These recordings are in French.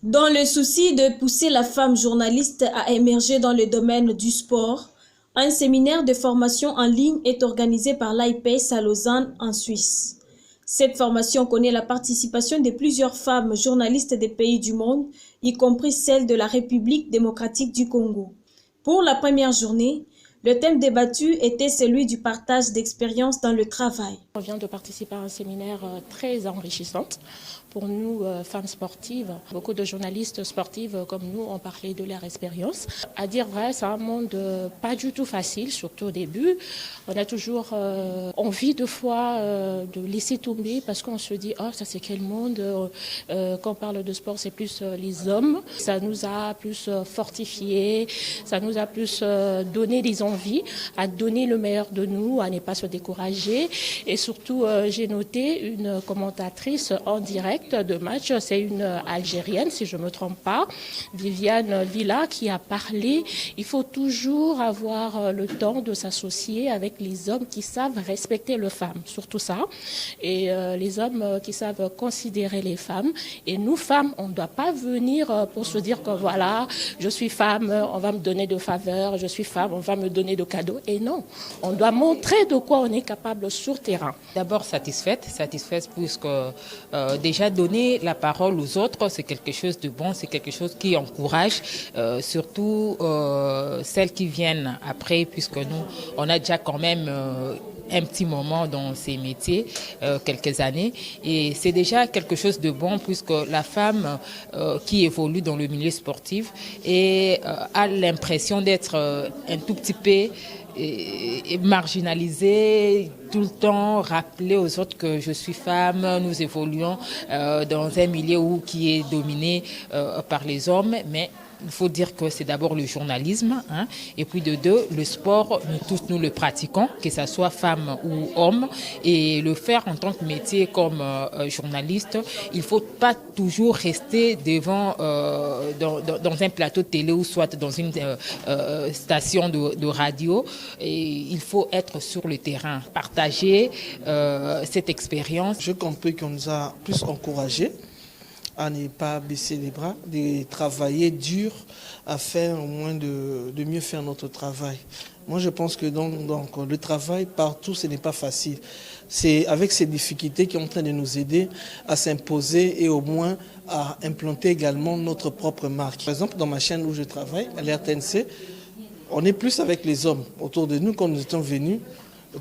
Dans le souci de pousser la femme journaliste à émerger dans le domaine du sport, un séminaire de formation en ligne est organisé par l'AIPES à Lausanne, en Suisse. Cette formation connaît la participation de plusieurs femmes journalistes des pays du monde, y compris celles de la République démocratique du Congo. Pour la première journée, le thème débattu était celui du partage d'expériences dans le travail. On vient de participer à un séminaire très enrichissant pour nous, femmes sportives. Beaucoup de journalistes sportives comme nous ont parlé de leur expérience. À dire vrai, c'est un monde pas du tout facile, surtout au début. On a toujours envie de fois de laisser tomber parce qu'on se dit « Oh, ça c'est quel monde ?» Quand on parle de sport, c'est plus les hommes. Ça nous a plus fortifiés, ça nous a plus donné des envies à donner le meilleur de nous, à ne pas se décourager. Et surtout, j'ai noté une commentatrice en direct de match, c'est une Algérienne, si je ne me trompe pas, Viviane Villa, qui a parlé. Il faut toujours avoir le temps de s'associer avec les hommes qui savent respecter les femmes, surtout ça. Et les hommes qui savent considérer les femmes. Et nous, femmes, on ne doit pas venir pour se dire que voilà, je suis femme, on va me donner de faveurs, je suis femme, on va me donner de cadeaux. Et non, on doit montrer de quoi on est capable sur terrain. D'abord satisfaite puisque déjà donner la parole aux autres, c'est quelque chose de bon, c'est quelque chose qui encourage, surtout celles qui viennent après, puisque nous, on a déjà quand même un petit moment dans ces métiers, quelques années, et c'est déjà quelque chose de bon puisque la femme qui évolue dans le milieu sportif a l'impression d'être un tout petit peu marginalisée, tout le temps rappeler aux autres que je suis femme, nous évoluons dans un milieu qui est dominé par les hommes, mais il faut dire que c'est d'abord le journalisme, et puis de deux, le sport, nous tous nous le pratiquons, que ce soit femme ou homme, et le faire en tant que métier comme journaliste, il ne faut pas toujours rester devant dans un plateau de télé ou soit dans une station de radio, et il faut être sur le terrain, partager cette expérience. J'ai compris qu'on nous a plus encouragés à ne pas baisser les bras, de travailler dur afin au moins de mieux faire notre travail. Moi, je pense que donc le travail partout, ce n'est pas facile. C'est avec ces difficultés qui sont en train de nous aider à s'imposer et au moins à implanter également notre propre marque. Par exemple, dans ma chaîne où je travaille, à l'RTNC, on est plus avec les hommes autour de nous quand nous étions venus.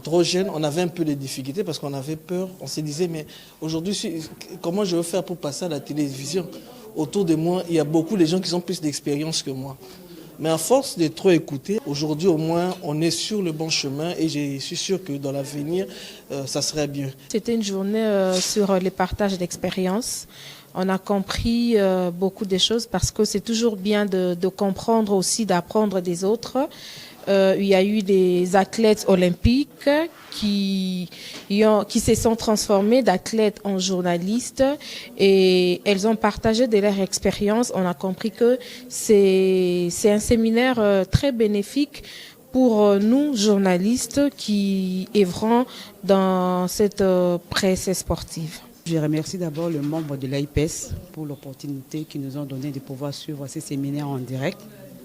Trop jeune, on avait un peu de difficultés parce qu'on avait peur. On se disait, mais aujourd'hui, comment je vais faire pour passer à la télévision? Autour de moi, il y a beaucoup de gens qui ont plus d'expérience que moi. Mais à force de trop écouter, aujourd'hui au moins, on est sur le bon chemin et je suis sûr que dans l'avenir, ça serait bien. C'était une journée sur les partages d'expériences. On a compris beaucoup de choses parce que c'est toujours bien de comprendre aussi, d'apprendre des autres. Il y a eu des athlètes olympiques qui se sont transformés d'athlètes en journalistes et elles ont partagé de leur expérience. On a compris que c'est un séminaire très bénéfique pour nous, journalistes, qui œuvrons dans cette presse sportive. Je remercie d'abord le membre de l'AIPES pour l'opportunité qu'ils nous ont donnée de pouvoir suivre ces séminaires en direct.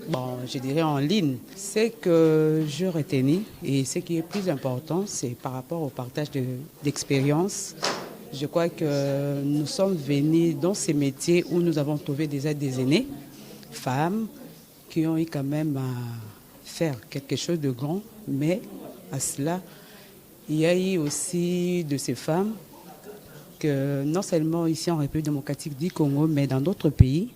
Bon, je dirais en ligne. Ce que je retenais et ce qui est plus important, c'est par rapport au partage d'expériences. Je crois que nous sommes venus dans ces métiers où nous avons trouvé déjà des aînés, femmes, qui ont eu quand même à faire quelque chose de grand, mais à cela, il y a eu aussi de ces femmes que non seulement ici en République démocratique du Congo, mais dans d'autres pays,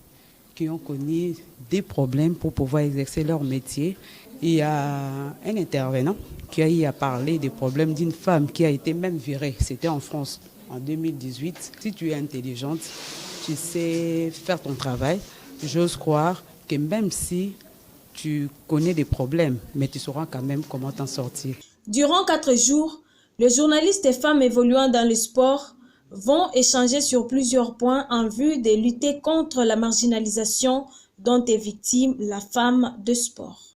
qui ont connu des problèmes pour pouvoir exercer leur métier. Il y a un intervenant qui a eu à parler des problèmes d'une femme qui a été même virée. C'était en France en 2018. Si tu es intelligente, tu sais faire ton travail, j'ose croire que même si tu connais des problèmes, mais tu sauras quand même comment t'en sortir. Durant 4 jours, les journalistes et femmes évoluant dans le sport vont échanger sur plusieurs points en vue de lutter contre la marginalisation dont est victime la femme de sport.